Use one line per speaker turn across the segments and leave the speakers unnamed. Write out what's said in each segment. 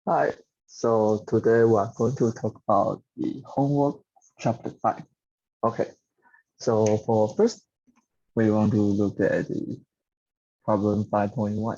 Hi, so today we are going to talk about the homework chapter 5. Okay, so for first, we want to look at the problem 5.1.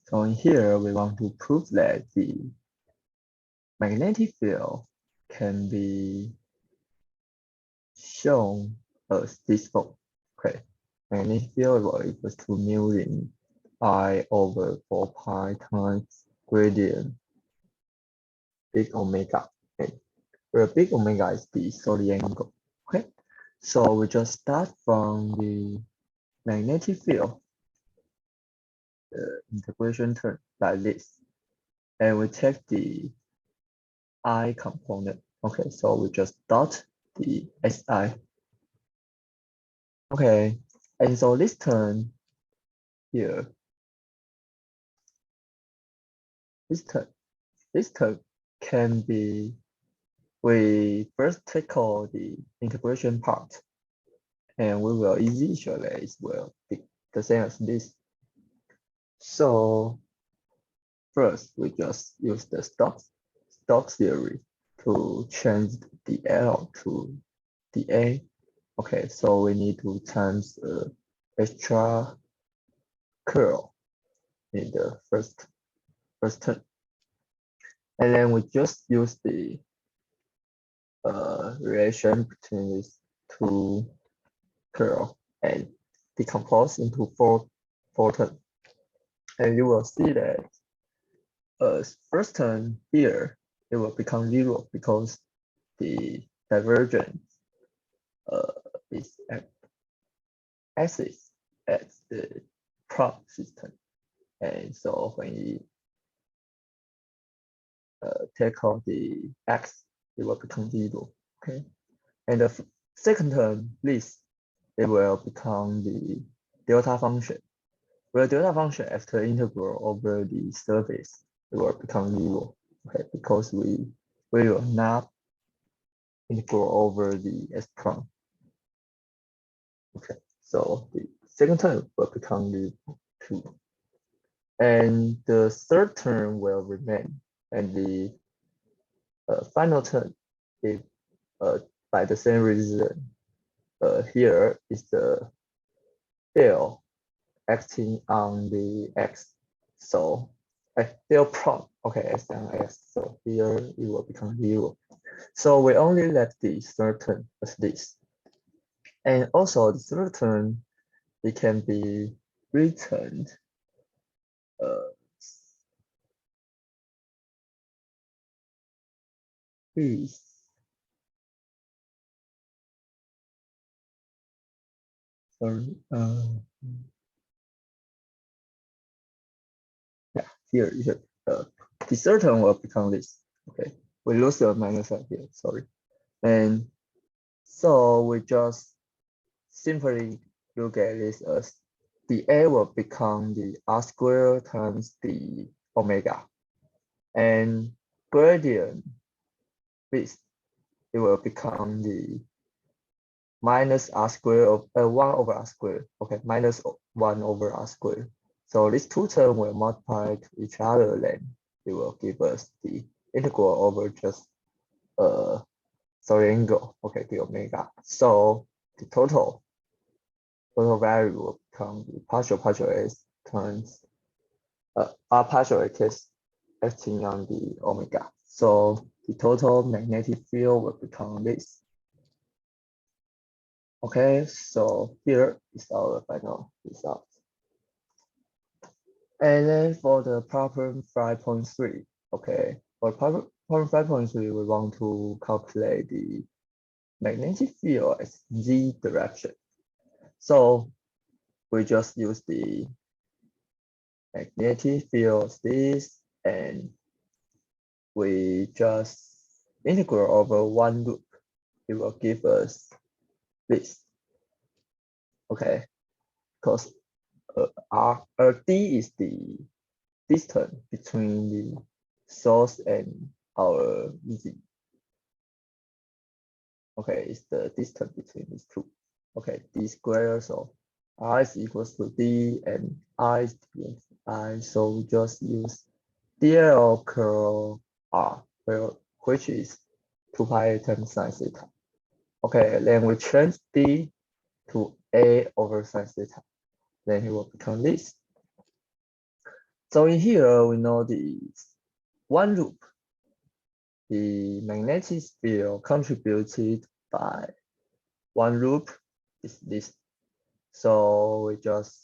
So in here, we want to prove that the magnetic field can be shown as this form. Okay, magnetic field is equal to mu in I over 4 pi times gradient big omega. Okay, where big omega is the solid angle. Okay, so we just start from the magnetic field, the integration term like this, and we take the I component. Okay, so we just dot the SI. Okay, and so this term here, this term can be, we first tackle the integration part, and we will visualize it will be the same as this. So first, we just use the Stokes theory to change the L to the A. Okay, so we need to times extra curl in the first term, and then we just use the relation between these two curl and decompose into four terms, and you will see that first term here it will become 0 because the divergence is at axis at the prop system, and so when you take out the x, it will become 0. Okay, and the second term, this it will become the delta function. Where delta function after integral over the surface, it will become 0. Okay, because we will not integral over the s prime. Okay, so the second term will become the 2. And the third term will remain. And the final term is by the same reason. Here is the del acting on the x. So del prop, okay, x and x. So here it will become 0. So we only left the third term as this. And also the third term, it can be written is sorry, yeah, here, the third term will become this. Okay, we lose the minus sign here, sorry. And so we just simply look at this as the A will become the R squared times the omega. And gradient this, it will become the minus R squared of 1 over R squared. Okay, minus 1 over R squared. So these two terms will multiply to each other, then it will give us the integral over just solid angle, okay, the omega. So the total value will become the partial s times R partial x acting on the omega. So the total magnetic field will become this. Okay, so here is our final result. And then for the problem 5.3, okay, for problem 5.3, we want to calculate the magnetic field as z direction. So we just use the magnetic field as this, and we just integral over one loop. It will give us this. Okay, because D is the distance between the source and our Z. Okay, it's the distance between these two. Okay, D squared, so R is equals to D and I is equals to I, so we just use DL curl R, which is 2 pi times sine theta. Okay, then we change D to A over sine theta. Then it will become this. So in here, we know the one loop, the magnetic field contributed by one loop is this. So we just,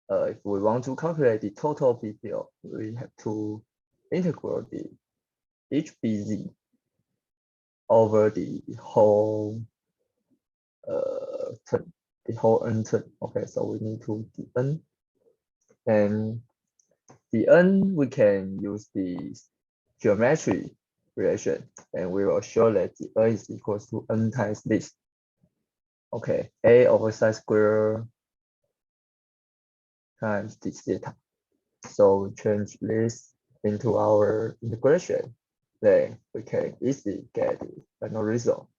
if we want to calculate the total B field, we have to integrate the HBZ over the whole term, the whole n term. Okay, so we need to the n, and the n we can use the geometry relation, and we will show that the n is equals to n times this. Okay, a over sine square times this theta. So we change this into our integration. Then we can easily get the final result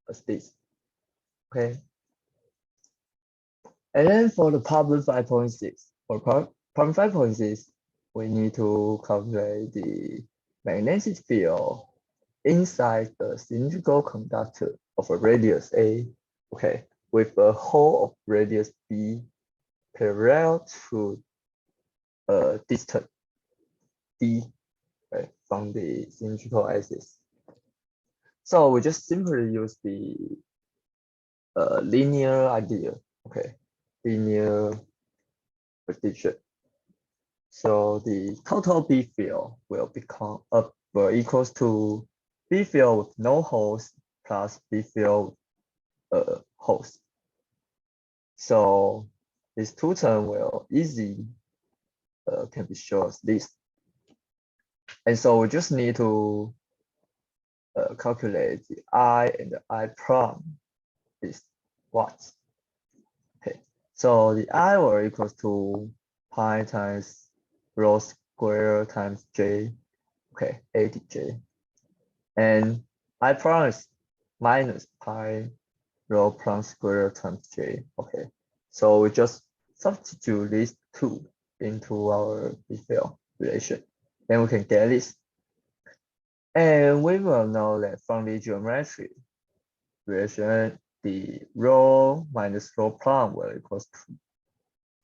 as this. Okay. And then for the problem 5.6, for problem 5.6, we need to calculate the magnetic field inside the cylindrical conductor of a radius A, okay, with a hole of radius B parallel to a distance D, right, from the cylindrical axis. So we just simply use the linear idea, okay, linear prediction. So the total B field will become equals to B field with no holes plus B field holes. So this two term will easily can be shown as this. And so we just need to calculate the I and the I prime is what? Okay, so the I will equals to pi times rho square times J, okay, ADJ. And I prime is minus pi rho prime square times J, okay. So we just substitute these two into our B field relation. Then we can get this. And we will know that from the geometry relation, the rho minus rho prime will equals to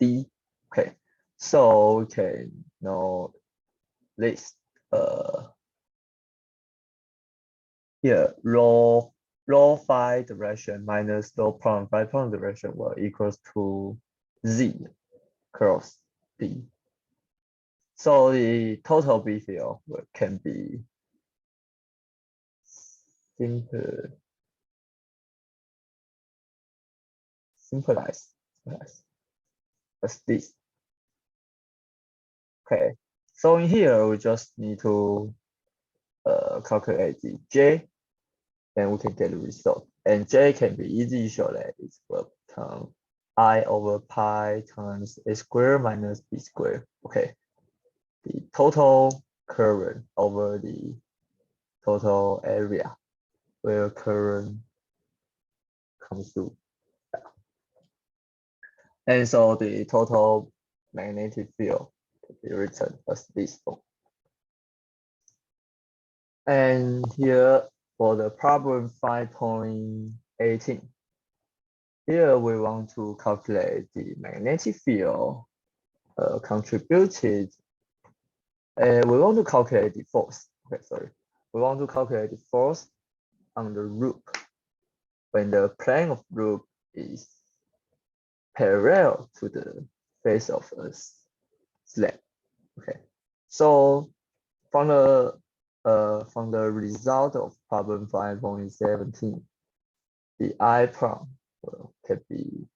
D. Okay, so we can know this. Here, rho phi direction minus rho prime phi prime direction will equals to Z cross D. So the total B field can be simplified as this. Okay, so in here we just need to calculate the J, and we can get the result. And J can be easily shown that it will become I over pi times A square minus B square. Okay, the total current over the total area where current comes to. And so the total magnetic field can be written as this form. And here for the problem 5.18, here we want to calculate the magnetic field contributed. We want to calculate the force. Okay, sorry. We want to calculate the force on the loop when the plane of loop is parallel to the face of a slab. Okay, so from the result of problem 5.17, the I prime can be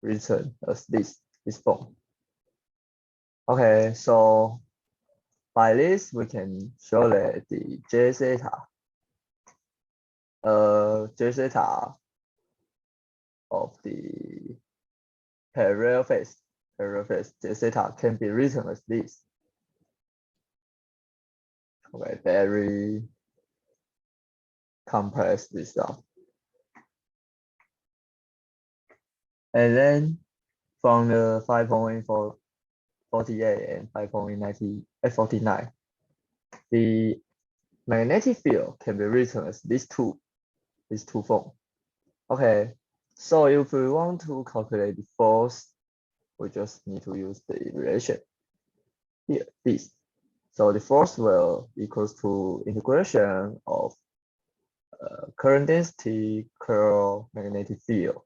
written as this form. Okay, so by this we can show that the J theta of the parallel face J theta can be written as this. Okay, very complex result. And then from the 5.4 48 and 5.49, the magnetic field can be written as these two forms. Okay, so if we want to calculate the force, we just need to use the relation here, this. So the force will equals to integration of current density curl magnetic field.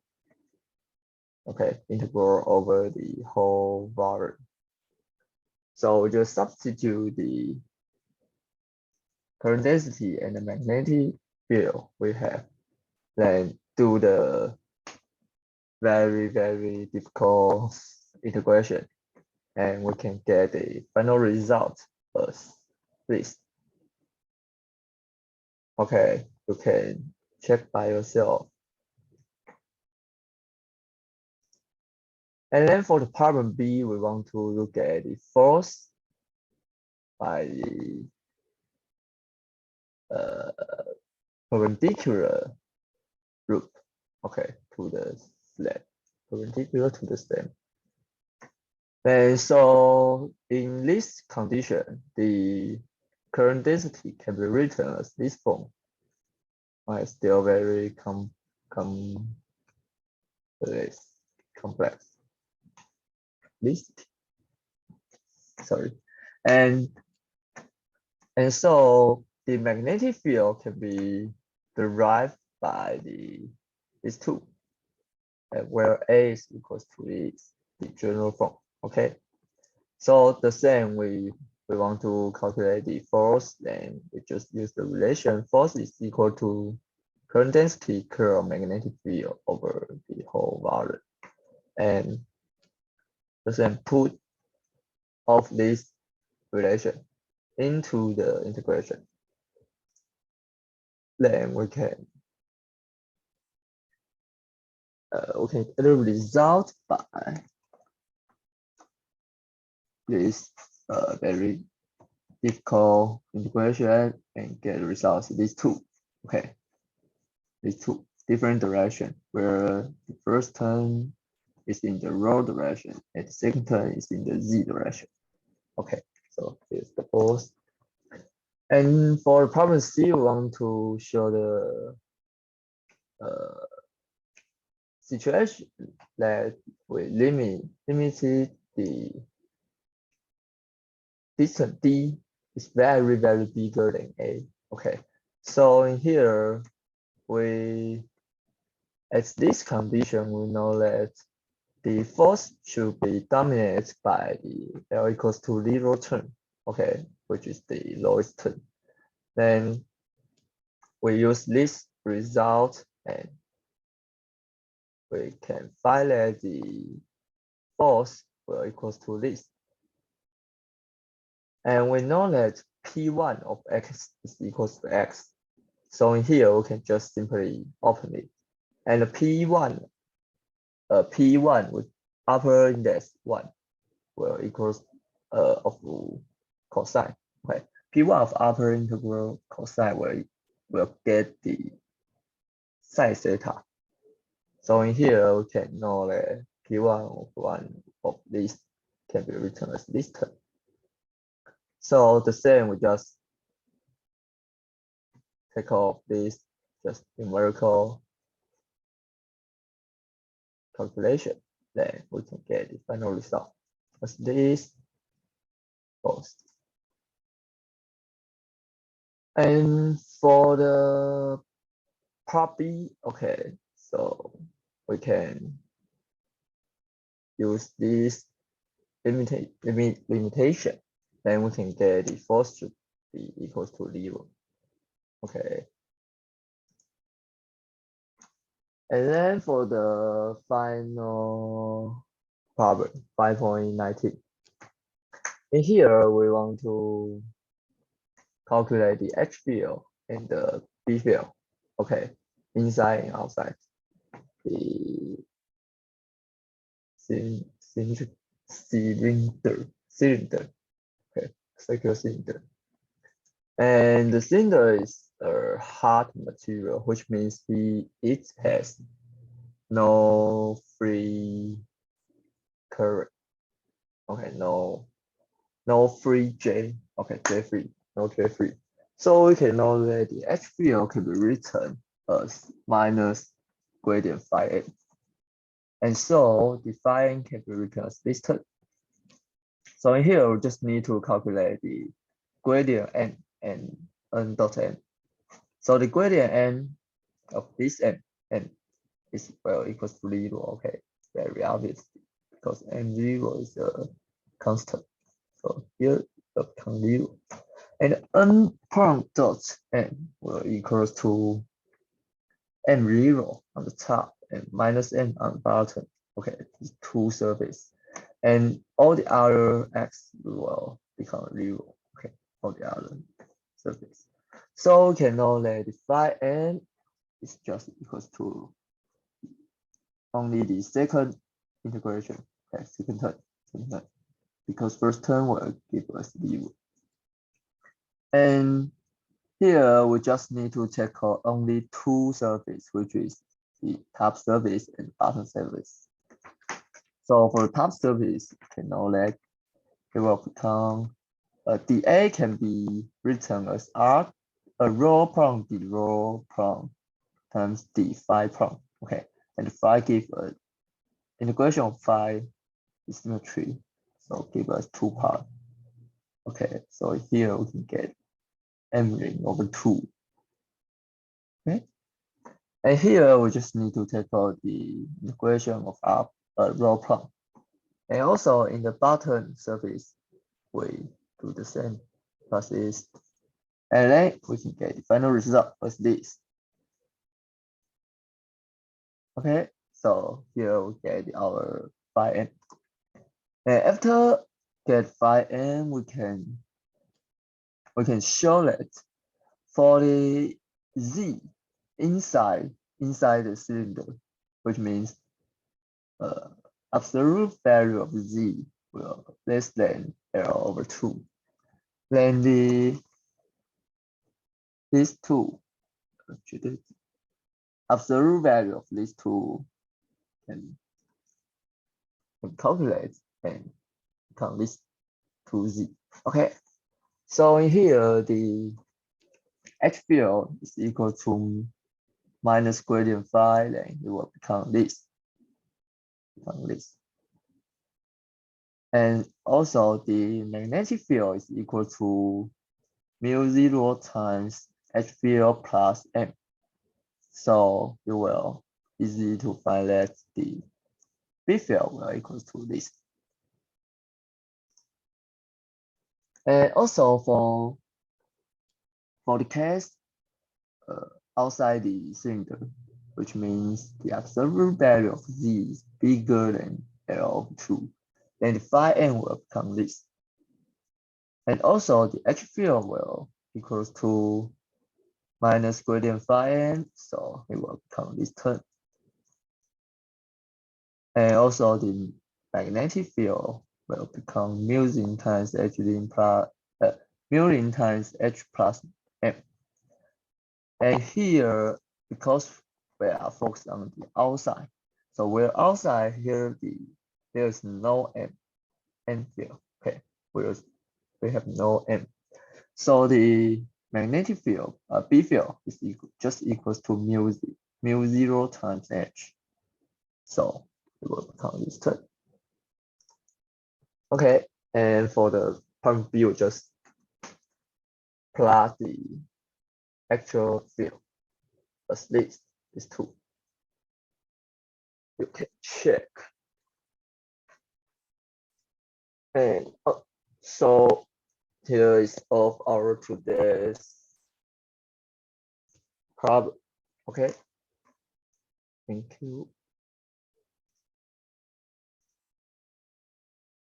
Okay, integral over the whole volume. So we just substitute the current density and the magnetic field we have, then do the very difficult integration, and we can get the final result as this. Okay, you can check by yourself. And then for the problem B, we want to look at the force by the perpendicular loop, okay, to the stem, perpendicular to the stem. And so in this condition, the current density can be written as this form. It's still very complex. Sorry. And so the magnetic field can be derived by these two, where A is equals to the general form. Okay. So the same, we want to calculate the force, then we just use the relation force is equal to current density curl magnetic field over the whole volume. And the same, put of this relation into the integration. Then we can get the result by this very difficult integration and get the results. These two, okay, these two different direction, where the first term is in the rho direction and the second term is in the z direction. Okay, so here's the force. And for problem C, we want to show the situation that we limited the distance D is very bigger than A. Okay, so in here, at this condition, we know that the force should be dominated by the L equals to 0 term, okay, which is the lowest term. Then we use this result and we can find that the force will equals to this. And we know that P1 of X is equals to X. So in here, we can just simply open it. And the P1 with upper index 1 will equals of cosine. Okay, P1 of upper integral cosine will get the sine theta. So in here, we can know that P1 of this can be written as this term. So the same, we just take off this just numerical calculation, then we can get the final result as this force. And for the part B, okay, so we can use this limitation, then we can get the force should be equals to 0. Okay. And then for the final problem, 5.19. In here, we want to calculate the H field and the B field. Okay, inside and outside the cylinder. Okay, circular cylinder. And the cylinder is a hard material, which means it has no free current. Okay, no free J. Okay, J free, no J free. So we can know that the H field can be written as minus gradient phi n. And so the phi n can be written as listed. So in here, we just need to calculate the gradient n and n dot n. So the gradient n of this n is well equals to 0. Okay, very obvious because n0 is a constant. So here it becomes 0. And n prime dot n will equals to n0 on the top and minus n on the bottom. Okay, these two surfaces. And all the other x will become 0. Okay, all the other surface. So we can know that the phi n is just equals to only the second integration. Okay, second term. Because first term will give us 0. And here we just need to check out only two surfaces, which is the top surface and bottom surface. So for the top surface, you can know that it will become dA can be written as R, a rho prong d rho prong times d phi prong. Okay, and phi give an integration of phi is symmetry, so give us 2 parts. Okay, so here we can get m ring over 2. Okay, and here we just need to take out the integration of R, rho prong. And also in the bottom surface, we do the same process. And then we can get the final result as this. Okay, so here we get our phi n. And after get phi n, we can show that for the z inside the cylinder, which means absolute value of z will less than L over 2. Then these two absolute value of these two can calculate and become this 2z. Okay, so in here the H field is equal to minus gradient phi, then it will become this. And also the magnetic field is equal to mu0 times H field plus m. So you will easy to find that the B field will equal to this. And also for the case outside the cylinder, which means the absolute value of z is bigger than L of 2, then the phi n will become this. And also the H field will equals to minus gradient phi n, so it will become this term. And also the magnetic field will become mu ln times H ln plus mu ln times H plus m. And here, because we are focused on the outside, so we're outside here, there's no n field. Okay, we have no m. So the magnetic field, B field, is just equals to mu0 times H. So it will become this term. Okay, and for the part B, we just plot the actual field as this two. You can check. And so here is all of our today's problem. Okay, thank you.